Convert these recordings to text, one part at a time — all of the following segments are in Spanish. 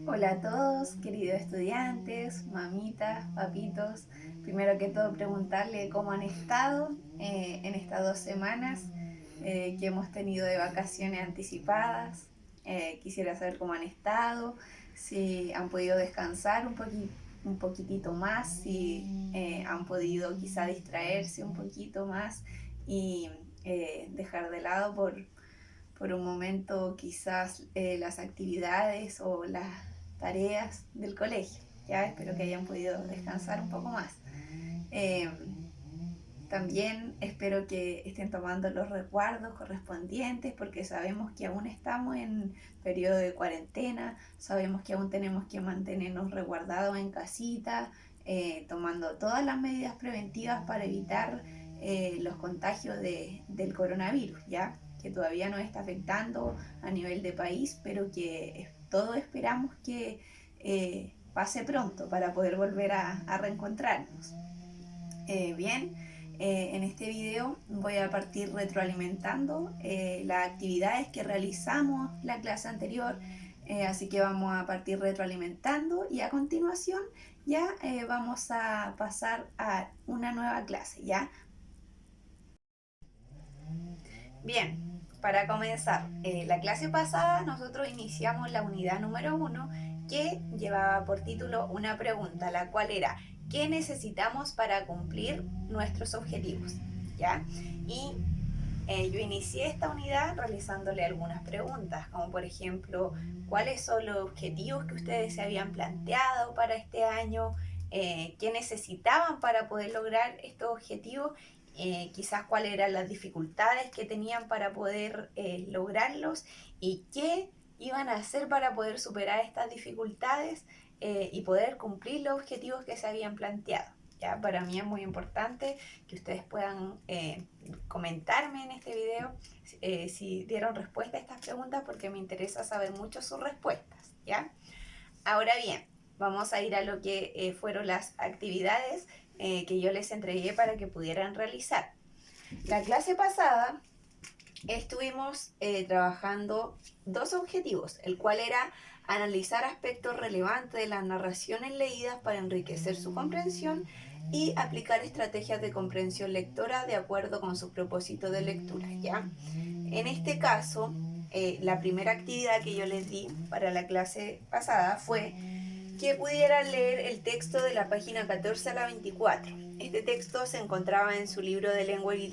Hola a todos, queridos estudiantes, mamitas, papitos. Primero que todo preguntarle cómo han estado en estas 2 semanas que hemos tenido de vacaciones anticipadas. Quisiera saber cómo han estado, si han podido descansar un poquitito más, si han podido quizá distraerse un poquito más y dejar de lado por un momento quizás las actividades o las tareas del colegio. Ya espero que hayan podido descansar un poco más. Eh, También espero que estén tomando los resguardos correspondientes porque sabemos que aún estamos en periodo de cuarentena, sabemos que aún tenemos que mantenernos resguardados en casita, tomando todas las medidas preventivas para evitar los contagios del coronavirus, ¿ya? Que todavía nos está afectando a nivel de país, pero que todos esperamos que pase pronto para poder volver a reencontrarnos. Bien, en este video voy a partir retroalimentando las actividades que realizamos la clase anterior, así que vamos a partir retroalimentando y a continuación ya vamos a pasar a una nueva clase, ¿ya? Bien, para comenzar, la clase pasada nosotros iniciamos la unidad número 1 que llevaba por título una pregunta, la cual era ¿qué necesitamos para cumplir nuestros objetivos? ¿Ya? Y yo inicié esta unidad realizándole algunas preguntas, como por ejemplo, ¿cuáles son los objetivos que ustedes se habían planteado para este año? ¿Qué necesitaban para poder lograr estos objetivos? Quizás cuáles eran las dificultades que tenían para poder lograrlos y qué iban a hacer para poder superar estas dificultades y poder cumplir los objetivos que se habían planteado. ¿Ya? Para mí es muy importante que ustedes puedan comentarme en este video si dieron respuesta a estas preguntas porque me interesa saber mucho sus respuestas, ¿ya? Ahora bien, vamos a ir a lo que fueron las actividades que yo les entregué para que pudieran realizar. La clase pasada estuvimos trabajando dos objetivos, el cual era analizar aspectos relevantes de las narraciones leídas para enriquecer su comprensión y aplicar estrategias de comprensión lectora de acuerdo con su propósito de lectura, ¿ya? En este caso, la primera actividad que yo les di para la clase pasada fue que pudieran leer el texto de la página 14 a la 24. Este texto se encontraba en su libro de lengua y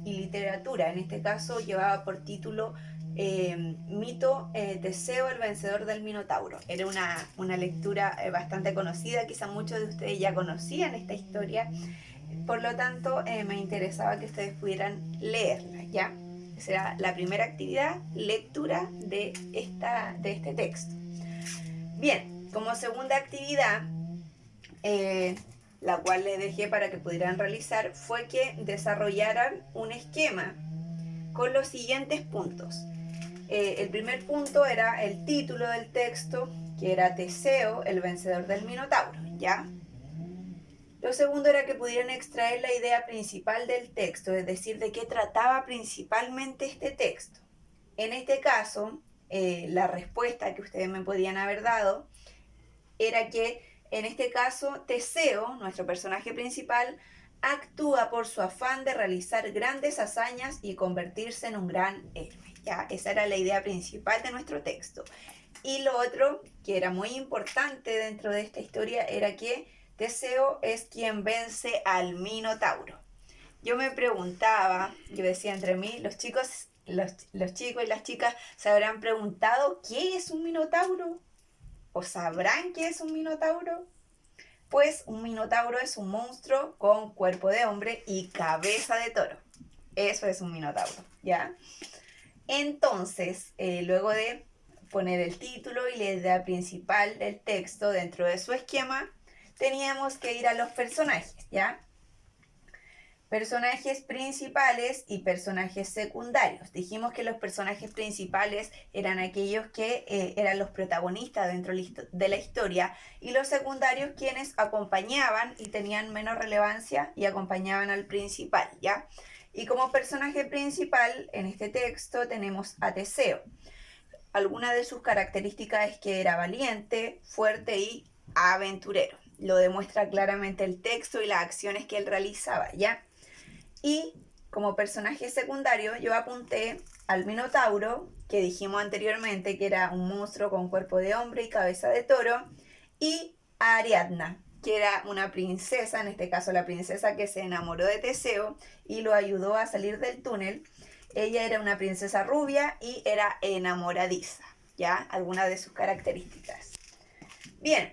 literatura, en este caso llevaba por título Mito Teseo, el vencedor del Minotauro. Era una lectura bastante conocida, quizá muchos de ustedes ya conocían esta historia, por lo tanto me interesaba que ustedes pudieran leerla, ¿ya? Esa era la primera actividad, lectura de este texto. Bien, como segunda actividad, la cual les dejé para que pudieran realizar, fue que desarrollaran un esquema con los siguientes puntos. El primer punto era el título del texto, que era Teseo, el vencedor del Minotauro, ¿ya? Lo segundo era que pudieran extraer la idea principal del texto, es decir, de qué trataba principalmente este texto. En este caso, la respuesta que ustedes me podían haber dado era que en este caso Teseo, nuestro personaje principal, actúa por su afán de realizar grandes hazañas y convertirse en un gran héroe. ¿Ya? Esa era la idea principal de nuestro texto. Y lo otro, que era muy importante dentro de esta historia, era que Teseo es quien vence al Minotauro. Yo me preguntaba, yo decía entre mí, los chicos y las chicas se habrán preguntado, ¿qué es un Minotauro? ¿O sabrán qué es un minotauro? Pues un minotauro es un monstruo con cuerpo de hombre y cabeza de toro. Eso es un minotauro, ¿ya? Entonces, luego de poner el título y la idea principal del texto dentro de su esquema, teníamos que ir a los personajes, ¿ya? Personajes principales y personajes secundarios. Dijimos que los personajes principales eran aquellos que eran los protagonistas dentro de la historia y los secundarios quienes acompañaban y tenían menos relevancia y acompañaban al principal, ¿ya? Y como personaje principal en este texto tenemos a Teseo. alguna de sus características es que era valiente, fuerte y aventurero. Lo demuestra claramente el texto y las acciones que él realizaba, ¿ya? Y como personaje secundario yo apunté al Minotauro, que dijimos anteriormente que era un monstruo con cuerpo de hombre y cabeza de toro, y a Ariadna, que era una princesa, en este caso la princesa que se enamoró de Teseo y lo ayudó a salir del túnel. Ella era una princesa rubia y era enamoradiza, ¿ya? Algunas de sus características. Bien,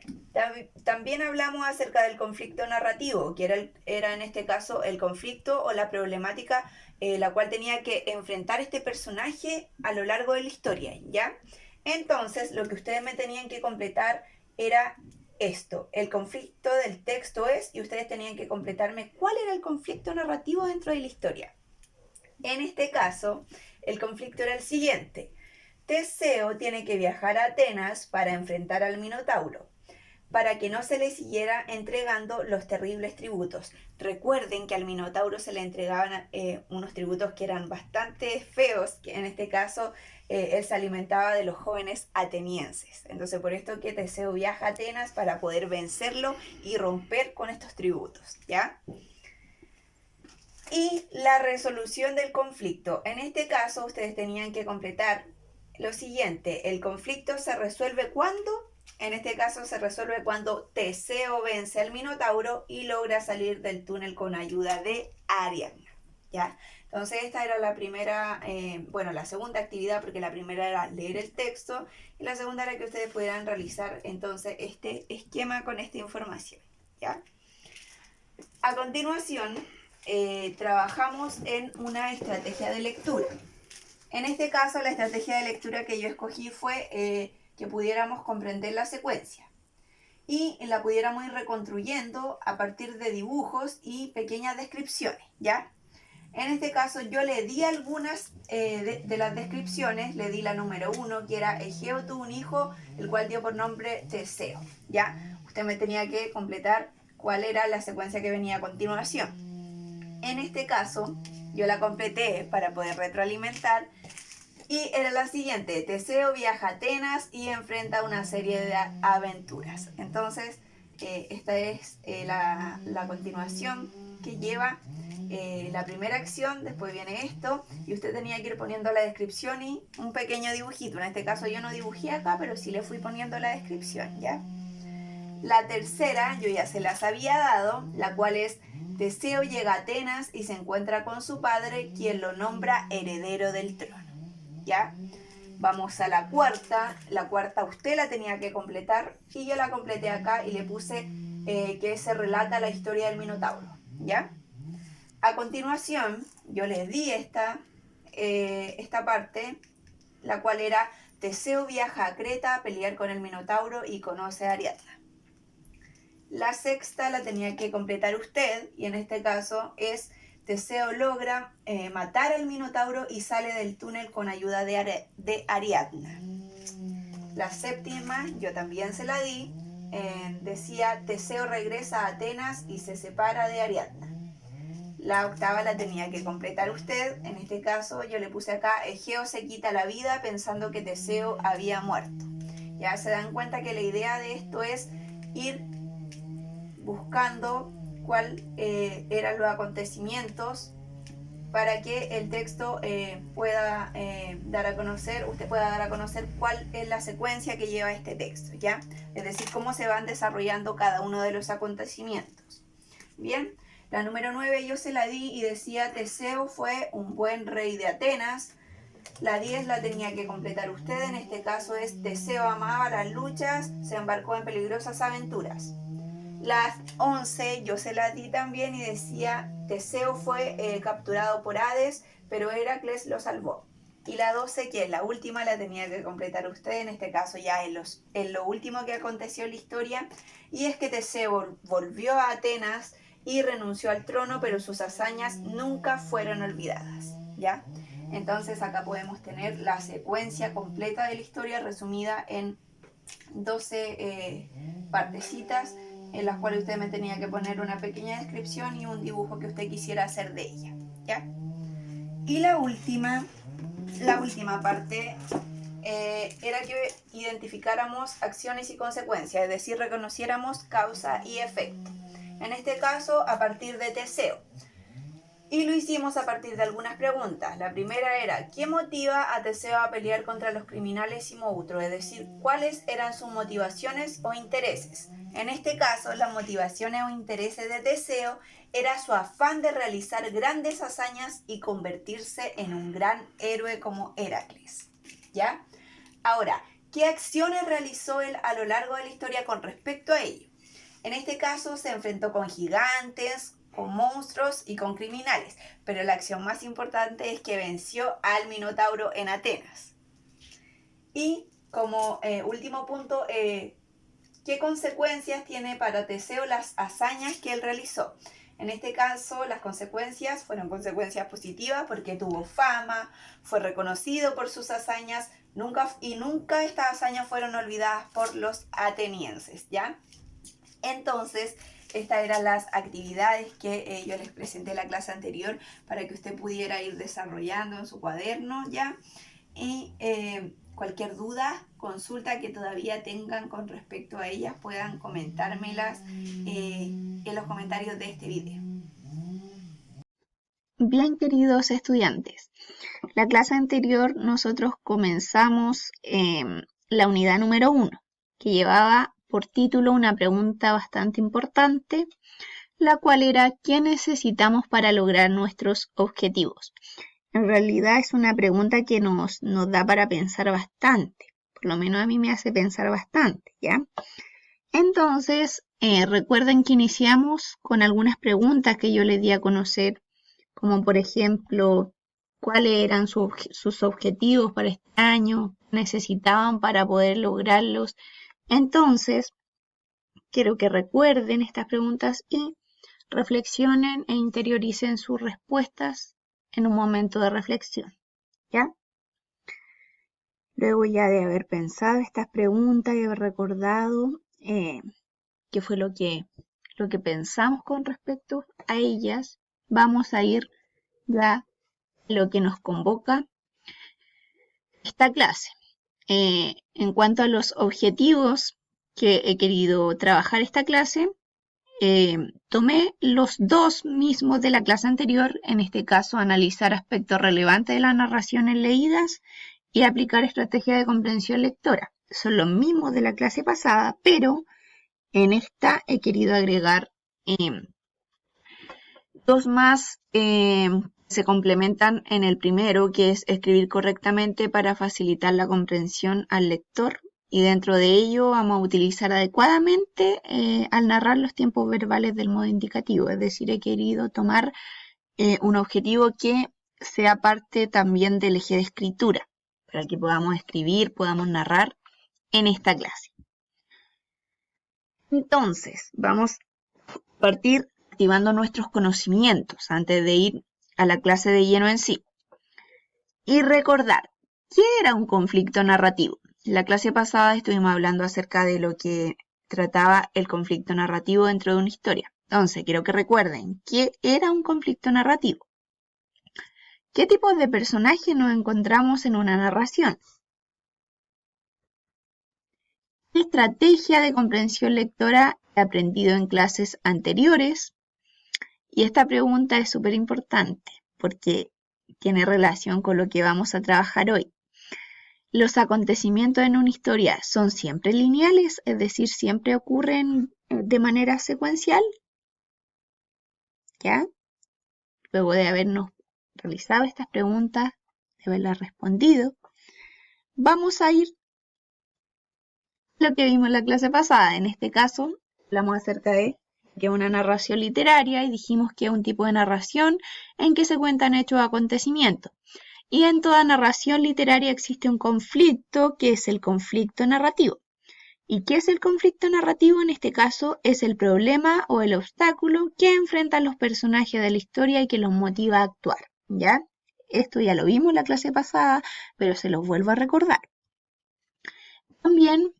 también hablamos acerca del conflicto narrativo, que era en este caso el conflicto o la problemática la cual tenía que enfrentar este personaje a lo largo de la historia, ¿ya? Entonces, lo que ustedes me tenían que completar era esto, el conflicto del texto es, y ustedes tenían que completarme cuál era el conflicto narrativo dentro de la historia. En este caso, el conflicto era el siguiente. Teseo tiene que viajar a Atenas para enfrentar al Minotauro, para que no se le siguiera entregando los terribles tributos. Recuerden que al Minotauro se le entregaban unos tributos que eran bastante feos, que en este caso él se alimentaba de los jóvenes atenienses. Entonces por esto que Teseo viaja a Atenas para poder vencerlo y romper con estos tributos, ¿ya? Y la resolución del conflicto. En este caso ustedes tenían que completar lo siguiente. El conflicto se resuelve cuando, en este caso se resuelve cuando Teseo vence al Minotauro y logra salir del túnel con ayuda de Ariadna, ¿ya? Entonces esta era la primera, la segunda actividad, porque la primera era leer el texto y la segunda era que ustedes pudieran realizar entonces este esquema con esta información, ¿ya? A continuación, trabajamos en una estrategia de lectura. En este caso, la estrategia de lectura que yo escogí fue que pudiéramos comprender la secuencia y la pudiéramos ir reconstruyendo a partir de dibujos y pequeñas descripciones, ¿ya? En este caso yo le di algunas de las descripciones, le di la número 1, que era Egeo tuvo un hijo, el cual dio por nombre Teseo, ¿ya? Usted me tenía que completar cuál era la secuencia que venía a continuación. En este caso, yo la completé para poder retroalimentar y era la siguiente: Teseo viaja a Atenas y enfrenta una serie de aventuras. Entonces, esta es la continuación que lleva la primera acción, después viene esto, y usted tenía que ir poniendo la descripción y un pequeño dibujito. En este caso yo no dibujé acá, pero sí le fui poniendo la descripción, ¿ya? La tercera yo ya se las había dado, la cual es: Teseo llega a Atenas y se encuentra con su padre, quien lo nombra heredero del trono, ¿ya? Vamos a la cuarta usted la tenía que completar y yo la completé acá y le puse que se relata la historia del Minotauro, ¿ya? A continuación yo les di esta parte, la cual era: Teseo viaja a Creta a pelear con el Minotauro y conoce a Ariadna. La sexta la tenía que completar usted y en este caso es: Teseo logra matar al Minotauro y sale del túnel con ayuda de Ariadna. La séptima yo también se la di, decía: Teseo regresa a Atenas y se separa de Ariadna. La octava la tenía que completar usted, en este caso yo le puse acá: Egeo se quita la vida pensando que Teseo había muerto. Ya se dan cuenta que la idea de esto es ir buscando cuál eran los acontecimientos para que el texto pueda dar a conocer, usted pueda dar a conocer cuál es la secuencia que lleva este texto, ¿ya? Es decir, cómo se van desarrollando cada uno de los acontecimientos. Bien, la número 9 yo se la di y decía: Teseo fue un buen rey de Atenas. La 10 la tenía que completar usted, en este caso es: Teseo amaba las luchas, se embarcó en peligrosas aventuras. Las 11 yo se las di también y decía: Teseo fue capturado por Hades, pero Heracles lo salvó. Y la 12, que es la última, la tenía que completar usted, en este caso ya en lo último que aconteció en la historia, y es que Teseo volvió a Atenas y renunció al trono, pero sus hazañas nunca fueron olvidadas, ¿ya? Entonces acá podemos tener la secuencia completa de la historia resumida en 12 partecitas, en las cuales usted me tenía que poner una pequeña descripción y un dibujo que usted quisiera hacer de ella, ¿ya? Y la última parte era que identificáramos acciones y consecuencias, es decir, reconociéramos causa y efecto. En este caso, a partir de Teseo. Y lo hicimos a partir de algunas preguntas. La primera era, ¿qué motiva a Teseo a pelear contra los criminales y monstruos? Es decir, ¿cuáles eran sus motivaciones o intereses? En este caso, las motivaciones o intereses de Teseo era su afán de realizar grandes hazañas y convertirse en un gran héroe como Heracles. ¿Ya? Ahora, ¿qué acciones realizó él a lo largo de la historia con respecto a ello? En este caso se enfrentó con gigantes, con monstruos y con criminales, pero la acción más importante es que venció al Minotauro en Atenas. Y como último punto, ¿qué consecuencias tiene para Teseo las hazañas que él realizó? En este caso, las consecuencias fueron consecuencias positivas porque tuvo fama, fue reconocido por sus hazañas, nunca estas hazañas fueron olvidadas por los atenienses, ¿ya? Entonces, estas eran las actividades que yo les presenté en la clase anterior para que usted pudiera ir desarrollando en su cuaderno, ¿ya? Y cualquier duda, consulta que todavía tengan con respecto a ellas, puedan comentármelas en los comentarios de este video. Bien, queridos estudiantes, la clase anterior nosotros comenzamos la unidad número 1, que llevaba por título una pregunta bastante importante, la cual era ¿qué necesitamos para lograr nuestros objetivos? En realidad es una pregunta que nos da para pensar bastante, por lo menos a mí me hace pensar bastante, ¿ya? Entonces, recuerden que iniciamos con algunas preguntas que yo les di a conocer, como por ejemplo, cuáles eran sus objetivos para este año, qué necesitaban para poder lograrlos. Entonces, quiero que recuerden estas preguntas y reflexionen e interioricen sus respuestas en un momento de reflexión, ¿ya? Luego ya de haber pensado estas preguntas y haber recordado qué fue lo que pensamos con respecto a ellas, vamos a ir ya a lo que nos convoca esta clase. En cuanto a los objetivos que he querido trabajar esta clase, tomé los dos mismos de la clase anterior, en este caso analizar aspectos relevantes de las narraciones leídas y aplicar estrategias de comprensión lectora. Son los mismos de la clase pasada, pero en esta he querido agregar dos más se complementan en el primero, que es escribir correctamente para facilitar la comprensión al lector, y dentro de ello vamos a utilizar adecuadamente al narrar los tiempos verbales del modo indicativo, es decir, he querido tomar un objetivo que sea parte también del eje de escritura, para que podamos escribir, podamos narrar en esta clase. Entonces, vamos a partir activando nuestros conocimientos antes de ir a la clase de lleno en sí. Y recordar, ¿qué era un conflicto narrativo? En la clase pasada estuvimos hablando acerca de lo que trataba el conflicto narrativo dentro de una historia. Entonces, quiero que recuerden, ¿qué era un conflicto narrativo? ¿Qué tipos de personajes nos encontramos en una narración? ¿Qué estrategia de comprensión lectora he aprendido en clases anteriores? Y esta pregunta es súper importante porque tiene relación con lo que vamos a trabajar hoy. ¿Los acontecimientos en una historia son siempre lineales, es decir, siempre ocurren de manera secuencial? ¿Ya? Luego de habernos realizado estas preguntas, de haberlas respondido, vamos a ir a lo que vimos en la clase pasada. En este caso, hablamos acerca de que es una narración literaria y dijimos que es un tipo de narración en que se cuentan hechos o acontecimientos. Y en toda narración literaria existe un conflicto, que es el conflicto narrativo. ¿Y qué es el conflicto narrativo? En este caso es el problema o el obstáculo que enfrentan los personajes de la historia y que los motiva a actuar, ¿ya? Esto ya lo vimos en la clase pasada, pero se los vuelvo a recordar. También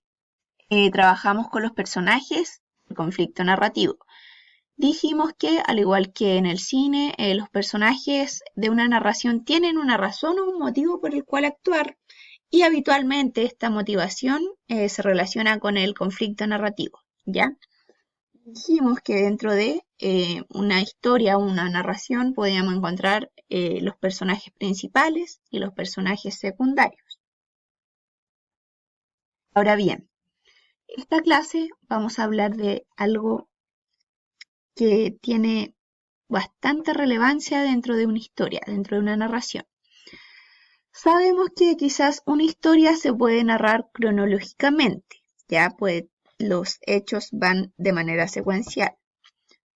trabajamos con los personajes del conflicto narrativo. Dijimos que, al igual que en el cine, los personajes de una narración tienen una razón o un motivo por el cual actuar, Y habitualmente esta motivación se relaciona con el conflicto narrativo, ¿ya? Dijimos que dentro de una historia o una narración podíamos encontrar los personajes principales y los personajes secundarios. Ahora bien, esta clase vamos a hablar de algo que tiene bastante relevancia dentro de una historia, dentro de una narración. Sabemos que quizás una historia se puede narrar cronológicamente, ya pues los hechos van de manera secuencial,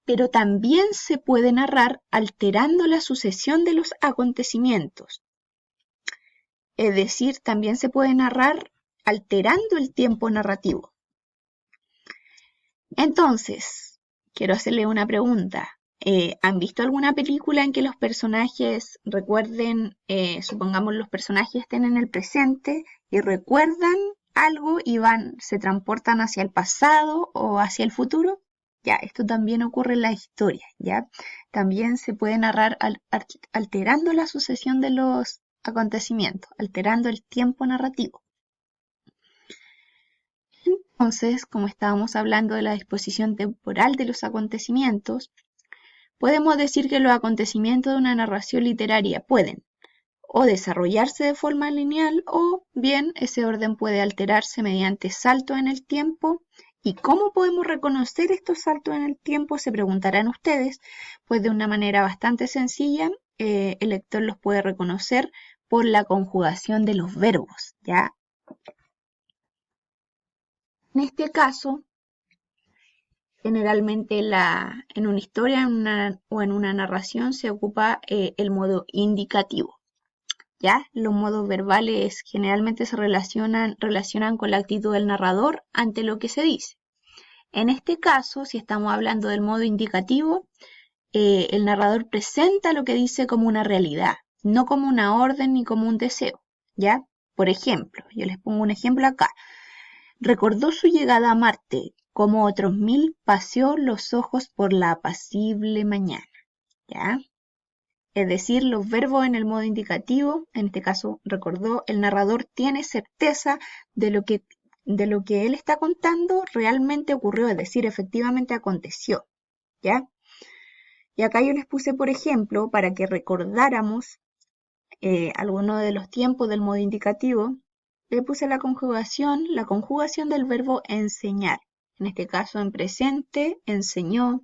pero también se puede narrar alterando la sucesión de los acontecimientos. Es decir, también se puede narrar alterando el tiempo narrativo. Entonces, quiero hacerle una pregunta. ¿Han visto alguna película en que los personajes recuerden, supongamos los personajes estén en el presente y recuerdan algo y se transportan hacia el pasado o hacia el futuro? Ya, esto también ocurre en la historia, ¿ya? También se puede narrar alterando la sucesión de los acontecimientos, alterando el tiempo narrativo. Entonces, como estábamos hablando de la disposición temporal de los acontecimientos, podemos decir que los acontecimientos de una narración literaria pueden o desarrollarse de forma lineal o bien ese orden puede alterarse mediante saltos en el tiempo. ¿Y cómo podemos reconocer estos saltos en el tiempo? Se preguntarán ustedes. Pues de una manera bastante sencilla, el lector los puede reconocer por la conjugación de los verbos, ¿ya? En este caso, generalmente en una historia o en una narración se ocupa el modo indicativo. ¿Ya? Los modos verbales generalmente se relacionan con la actitud del narrador ante lo que se dice. En este caso, si estamos hablando del modo indicativo, el narrador presenta lo que dice como una realidad, no como una orden ni como un deseo. ¿Ya? Por ejemplo, yo les pongo un ejemplo acá. Recordó su llegada a Marte, como otros 1000 paseó los ojos por la apacible mañana. ¿Ya? Es decir, los verbos en el modo indicativo, en este caso recordó, el narrador tiene certeza de lo que él está contando realmente ocurrió, es decir, efectivamente aconteció, ¿ya? Y acá yo les puse, por ejemplo, para que recordáramos algunos de los tiempos del modo indicativo, le puse la conjugación del verbo enseñar. En este caso, en presente, enseñó,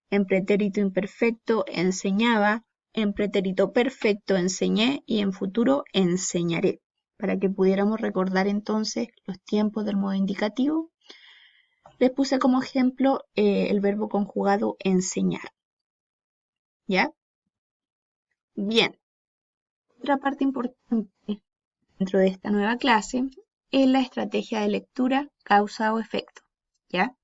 en pretérito imperfecto, enseñaba, en pretérito perfecto, enseñé, y en futuro, enseñaré. Para que pudiéramos recordar entonces los tiempos del modo indicativo, les puse como ejemplo el verbo conjugado enseñar. ¿Ya? Bien. Otra parte importante dentro de esta nueva clase es la estrategia de lectura, causa o efecto. ¿Ya?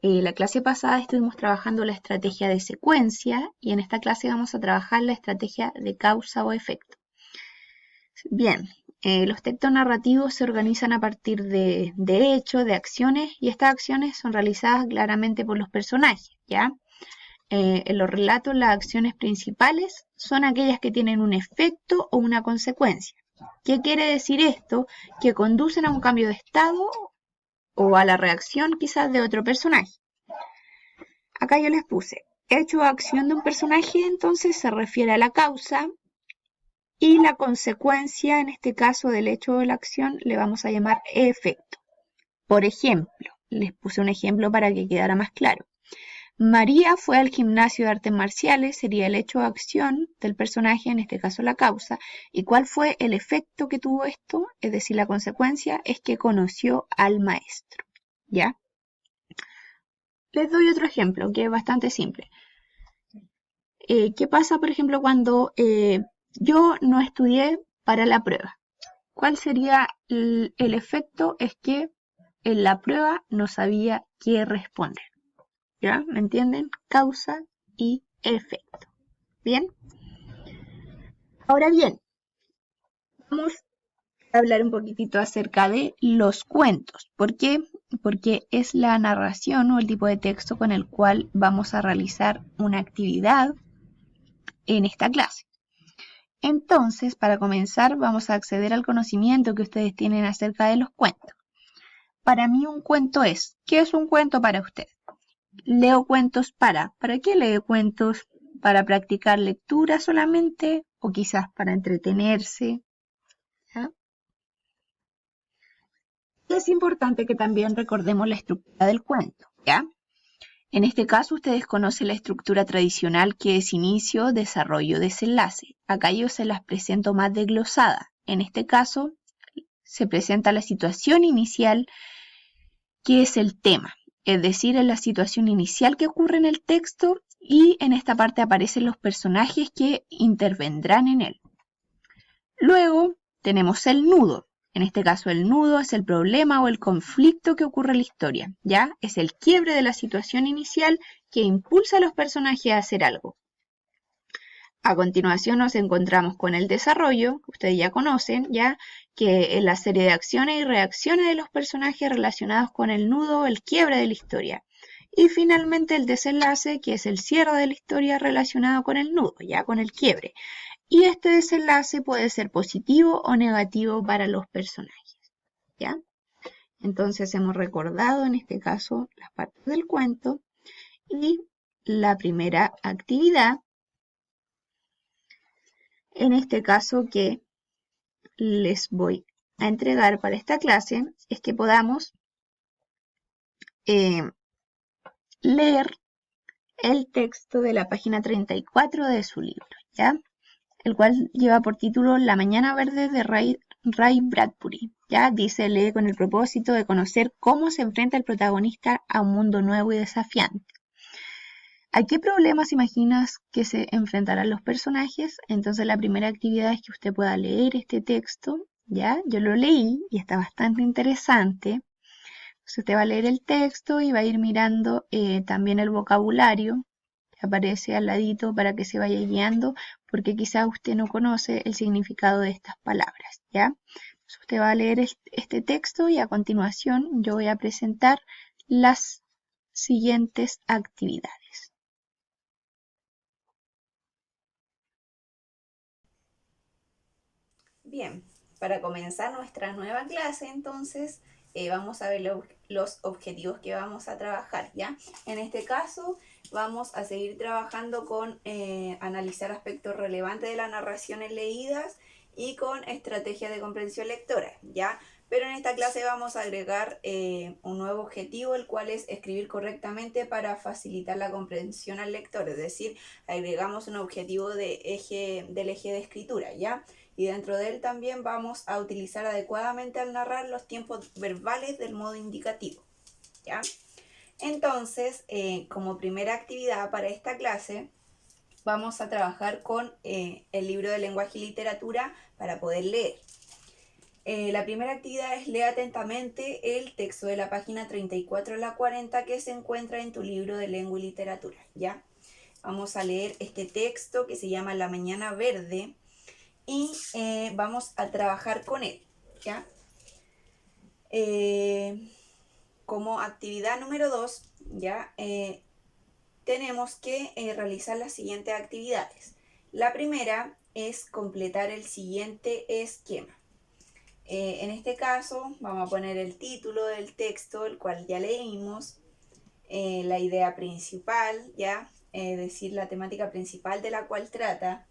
La clase pasada estuvimos trabajando la estrategia de secuencia y en esta clase vamos a trabajar la estrategia de causa o efecto. Bien, los textos narrativos se organizan a partir de hechos, de acciones, y estas acciones son realizadas claramente por los personajes, ¿ya? En los relatos, las acciones principales son aquellas que tienen un efecto o una consecuencia. ¿Qué quiere decir esto? Que conducen a un cambio de estado o a la reacción quizás de otro personaje. Acá yo les puse hecho o acción de un personaje, entonces se refiere a la causa, y la consecuencia, en este caso del hecho o la acción, le vamos a llamar efecto. Por ejemplo, les puse un ejemplo para que quedara más claro. María fue al gimnasio de artes marciales, sería el hecho o acción del personaje, en este caso la causa. ¿Y cuál fue el efecto que tuvo esto? Es decir, la consecuencia es que conoció al maestro. ¿Ya? Les doy otro ejemplo que es bastante simple. ¿Qué pasa, por ejemplo, cuando yo no estudié para la prueba? ¿Cuál sería el efecto? Es que en la prueba no sabía qué responder. ¿Ya? ¿Me entienden? Causa y efecto. ¿Bien? Ahora bien, vamos a hablar un poquitito acerca de los cuentos. ¿Por qué? Porque es la narración o el tipo de texto con el cual vamos a realizar una actividad en esta clase. Entonces, para comenzar, vamos a acceder al conocimiento que ustedes tienen acerca de los cuentos. Para mí un cuento es, ¿qué es un cuento para usted? Leo cuentos ¿para qué lee cuentos? ¿Para practicar lectura solamente? ¿O quizás para entretenerse? ¿Ya? Es importante que también recordemos la estructura del cuento, ¿ya? En este caso, ustedes conocen la estructura tradicional que es inicio, desarrollo, desenlace. Acá yo se las presento más desglosada. En este caso, se presenta la situación inicial, que es el tema. Es decir, es la situación inicial que ocurre en el texto y en esta parte aparecen los personajes que intervendrán en él. Luego tenemos el nudo. En este caso el nudo es el problema o el conflicto que ocurre en la historia, ¿ya? Es el quiebre de la situación inicial que impulsa a los personajes a hacer algo. A continuación nos encontramos con el desarrollo, que ustedes ya conocen, ¿ya? Que es la serie de acciones y reacciones de los personajes relacionados con el nudo o el quiebre de la historia. Y finalmente el desenlace, que es el cierre de la historia relacionado con el nudo, ya con el quiebre. Y este desenlace puede ser positivo o negativo para los personajes, ¿ya? Entonces hemos recordado en este caso las partes del cuento y la primera actividad, en este caso que les voy a entregar para esta clase, es que podamos leer el texto de la página 34 de su libro, ¿ya? El cual lleva por título La mañana verde de Ray Bradbury. Ya dice, lee con el propósito de conocer cómo se enfrenta el protagonista a un mundo nuevo y desafiante. ¿A qué problemas imaginas que se enfrentarán los personajes? Entonces la primera actividad es que usted pueda leer este texto, ¿ya? Yo lo leí y está bastante interesante. Entonces usted va a leer el texto y va a ir mirando también el vocabulario que aparece al ladito para que se vaya guiando, porque quizás usted no conoce el significado de estas palabras, ¿ya? Entonces usted va a leer este texto y a continuación yo voy a presentar las siguientes actividades. Bien, para comenzar nuestra nueva clase, entonces vamos a ver los objetivos que vamos a trabajar, ¿ya? En este caso, vamos a seguir trabajando con analizar aspectos relevantes de las narraciones leídas y con estrategia de comprensión lectora, ¿ya? Pero en esta clase vamos a agregar un nuevo objetivo, el cual es escribir correctamente para facilitar la comprensión al lector, es decir, agregamos un objetivo del eje de escritura, ¿ya? Y dentro de él también vamos a utilizar adecuadamente al narrar los tiempos verbales del modo indicativo, ¿ya? Entonces, como primera actividad para esta clase, vamos a trabajar con el libro de lenguaje y literatura para poder leer. La primera actividad es leer atentamente el texto de la página 34 a la 40 que se encuentra en tu libro de lengua y literatura, ¿ya? Vamos a leer este texto que se llama La mañana verde y vamos a trabajar con él, ¿ya? Como actividad número 2, ¿ya? Tenemos que realizar las siguientes actividades. La primera es completar el siguiente esquema. En este caso vamos a poner el título del texto, el cual ya leímos, la idea principal, ¿ya? Decir la temática principal de la cual trata,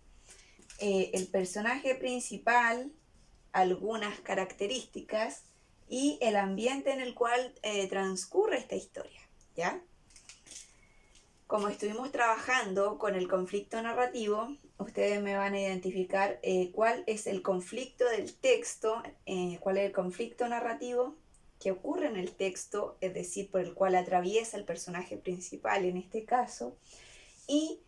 el personaje principal, algunas características y el ambiente en el cual transcurre esta historia, ¿ya? Como estuvimos trabajando con el conflicto narrativo, ustedes me van a identificar cuál es el conflicto del texto, cuál es el conflicto narrativo que ocurre en el texto, es decir, por el cual atraviesa el personaje principal en este caso, y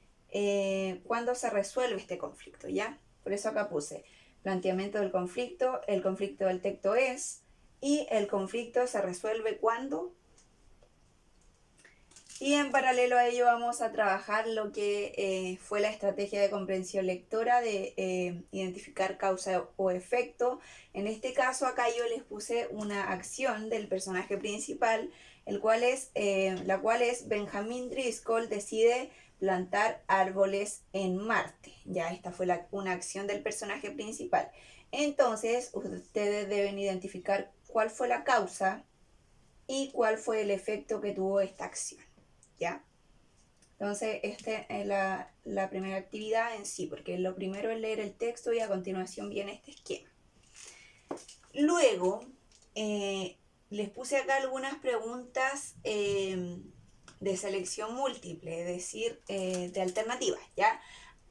cuándo se resuelve este conflicto, ¿ya? Por eso acá puse planteamiento del conflicto, el conflicto del texto es, y el conflicto se resuelve cuando. Y en paralelo a ello vamos a trabajar lo que fue la estrategia de comprensión lectora de identificar causa o efecto. En este caso acá yo les puse una acción del personaje principal, la cual es Benjamin Driscoll decide plantar árboles en Marte. Ya esta fue una acción del personaje principal. Entonces, ustedes deben identificar cuál fue la causa y cuál fue el efecto que tuvo esta acción. ¿Ya? Entonces, esta es la primera actividad en sí, porque lo primero es leer el texto y a continuación viene este esquema. Luego, les puse acá algunas preguntas de selección múltiple, es decir, de alternativas, ¿ya?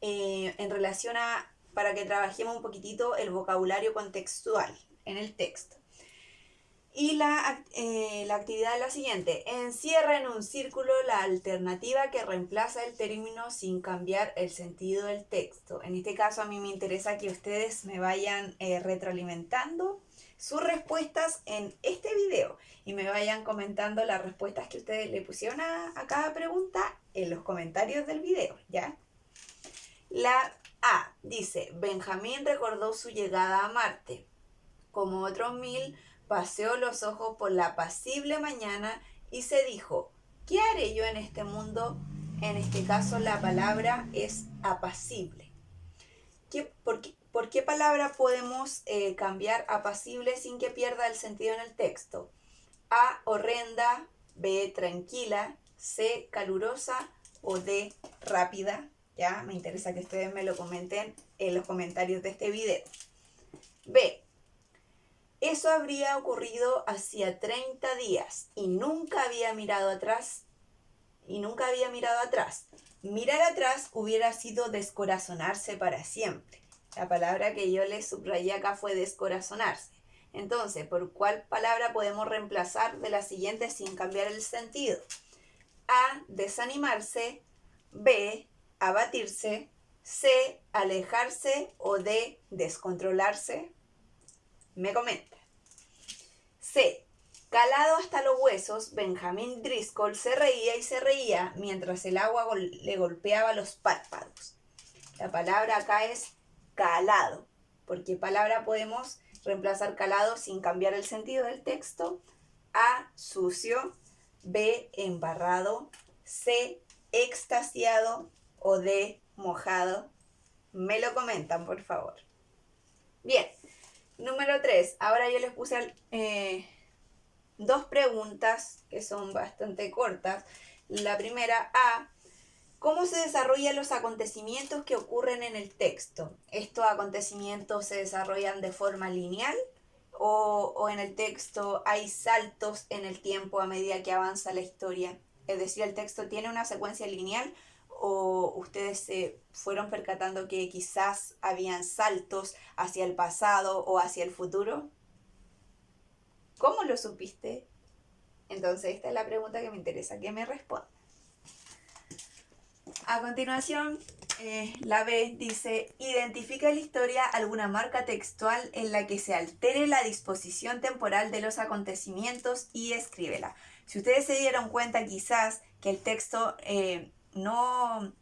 En relación a, para que trabajemos un poquitito el vocabulario contextual en el texto. Y la actividad es la siguiente: encierra en un círculo la alternativa que reemplaza el término sin cambiar el sentido del texto. En este caso a mí me interesa que ustedes me vayan retroalimentando sus respuestas en este video y me vayan comentando las respuestas que ustedes le pusieron a cada pregunta en los comentarios del video, ¿ya? La A dice: Benjamín recordó su llegada a Marte. Como otros 1000, paseó los ojos por la apacible mañana y se dijo: ¿qué haré yo en este mundo? En este caso la palabra es apacible. ¿Por qué palabra podemos cambiar apacible sin que pierda el sentido en el texto? A, horrenda; B, tranquila; C, calurosa; o D, rápida. Ya, me interesa que ustedes me lo comenten en los comentarios de este video. B, eso habría ocurrido hacía 30 días y nunca había mirado atrás. Mirar atrás hubiera sido descorazonarse para siempre. La palabra que yo les subrayé acá fue descorazonarse. Entonces, ¿por cuál palabra podemos reemplazar de la siguiente sin cambiar el sentido? A, desanimarse; B, abatirse; C, alejarse; o D, descontrolarse. Me comenta. C, calado hasta los huesos, Benjamín Driscoll se reía y se reía mientras el agua le golpeaba los párpados. La palabra acá es calado. ¿Por qué palabra podemos reemplazar calado sin cambiar el sentido del texto? A, sucio; B, embarrado; C, extasiado; o D, mojado. Me lo comentan, por favor. Bien. Número 3. Ahora yo les puse dos preguntas que son bastante cortas. La primera, A, ¿cómo se desarrollan los acontecimientos que ocurren en el texto? ¿Estos acontecimientos se desarrollan de forma lineal o en el texto hay saltos en el tiempo a medida que avanza la historia? Es decir, ¿el texto tiene una secuencia lineal o ustedes se fueron percatando que quizás habían saltos hacia el pasado o hacia el futuro? ¿Cómo lo supiste? Entonces esta es la pregunta que me interesa que me respondan. A continuación, la B dice: identifica en la historia alguna marca textual en la que se altere la disposición temporal de los acontecimientos y escríbela. Si ustedes se dieron cuenta quizás que el texto no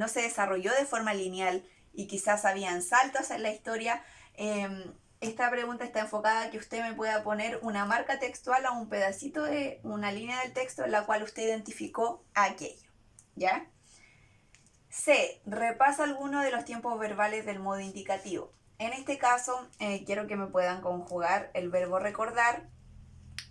se desarrolló de forma lineal y quizás habían saltos en la historia, esta pregunta está enfocada a que usted me pueda poner una marca textual o un pedacito de una línea del texto en la cual usted identificó aquello, ¿ya? C, repasa alguno de los tiempos verbales del modo indicativo. En este caso, quiero que me puedan conjugar el verbo recordar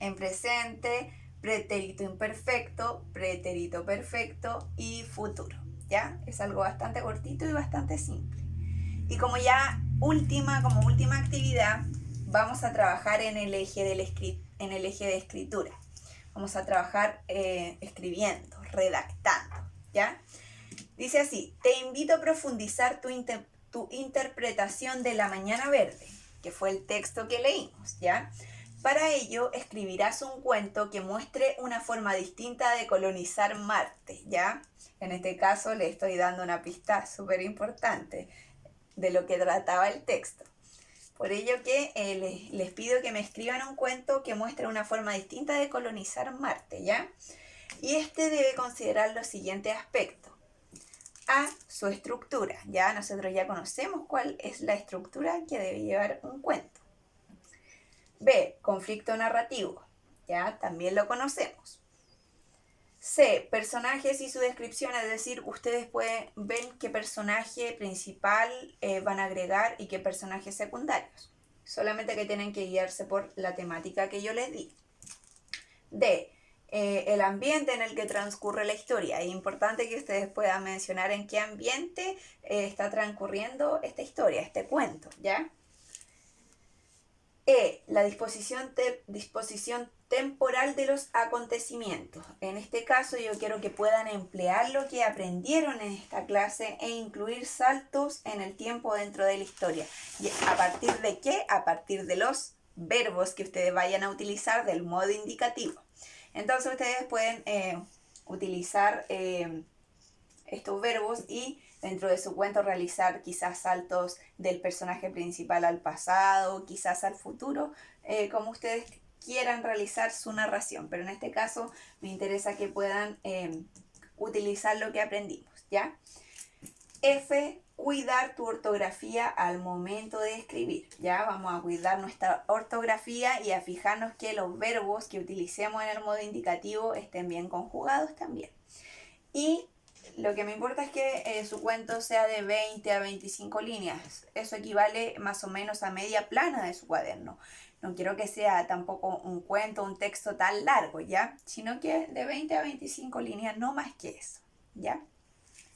en presente, pretérito imperfecto, pretérito perfecto y futuro. ¿Ya? Es algo bastante cortito y bastante simple. Y como última actividad, vamos a trabajar en el eje de escritura. Vamos a trabajar escribiendo, redactando, ¿ya? Dice así: te invito a profundizar tu interpretación de La Mañana Verde, que fue el texto que leímos, ¿ya? Para ello, escribirás un cuento que muestre una forma distinta de colonizar Marte, ¿ya? En este caso le estoy dando una pista súper importante de lo que trataba el texto. Por ello que les pido que me escriban un cuento que muestre una forma distinta de colonizar Marte, ¿ya? Y este debe considerar los siguientes aspectos. A, su estructura. Ya nosotros ya conocemos cuál es la estructura que debe llevar un cuento. B, conflicto narrativo. Ya también lo conocemos. C, personajes y su descripción, es decir, ustedes pueden ver qué personaje principal van a agregar y qué personajes secundarios. Solamente que tienen que guiarse por la temática que yo les di. D, el ambiente en el que transcurre la historia. Es importante que ustedes puedan mencionar en qué ambiente está transcurriendo esta historia, este cuento, ¿ya? E, la disposición temporal de los acontecimientos. En este caso yo quiero que puedan emplear lo que aprendieron en esta clase e incluir saltos en el tiempo dentro de la historia. ¿Y a partir de qué? A partir de los verbos que ustedes vayan a utilizar del modo indicativo. Entonces ustedes pueden utilizar estos verbos y dentro de su cuento realizar quizás saltos del personaje principal al pasado, quizás al futuro, como ustedes quieran realizar su narración. Pero en este caso me interesa que puedan utilizar lo que aprendimos, ¿ya? F, cuidar tu ortografía al momento de escribir, ¿ya? Vamos a cuidar nuestra ortografía y a fijarnos que los verbos que utilicemos en el modo indicativo estén bien conjugados también. Y lo que me importa es que su cuento sea de 20 a 25 líneas. Eso equivale más o menos a media plana de su cuaderno. No quiero que sea tampoco un cuento, un texto tan largo, ¿ya? Sino que de 20 a 25 líneas, no más que eso, ¿ya?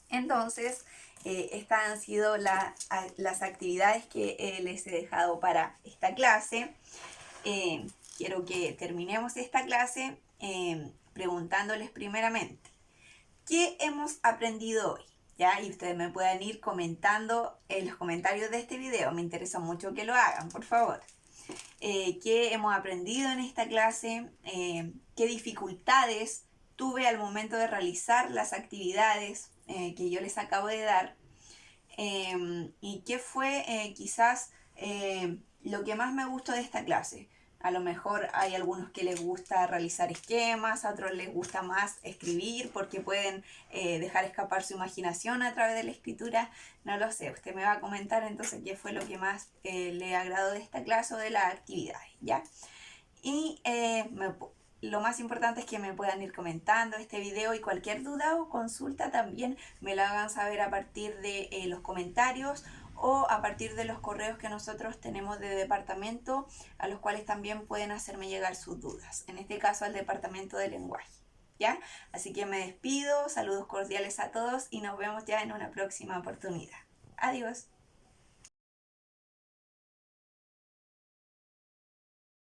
Entonces, estas han sido las actividades que les he dejado para esta clase. Quiero que terminemos esta clase preguntándoles primeramente, ¿qué hemos aprendido hoy? ¿Ya? Y ustedes me pueden ir comentando en los comentarios de este video. Me interesa mucho que lo hagan, por favor. ¿Qué hemos aprendido en esta clase? ¿Qué dificultades tuve al momento de realizar las actividades que yo les acabo de dar? ¿Y qué fue quizás lo que más me gustó de esta clase? A lo mejor hay algunos que les gusta realizar esquemas, a otros les gusta más escribir porque pueden dejar escapar su imaginación a través de la escritura. No lo sé, usted me va a comentar entonces qué fue lo que más le agradó de esta clase o de las actividades, ¿ya? Y lo más importante es que me puedan ir comentando este video y cualquier duda o consulta también me la hagan saber a partir de los comentarios o a partir de los correos que nosotros tenemos de departamento, a los cuales también pueden hacerme llegar sus dudas, en este caso al departamento de lenguaje, ¿ya? Así que me despido, saludos cordiales a todos y nos vemos ya en una próxima oportunidad. Adiós.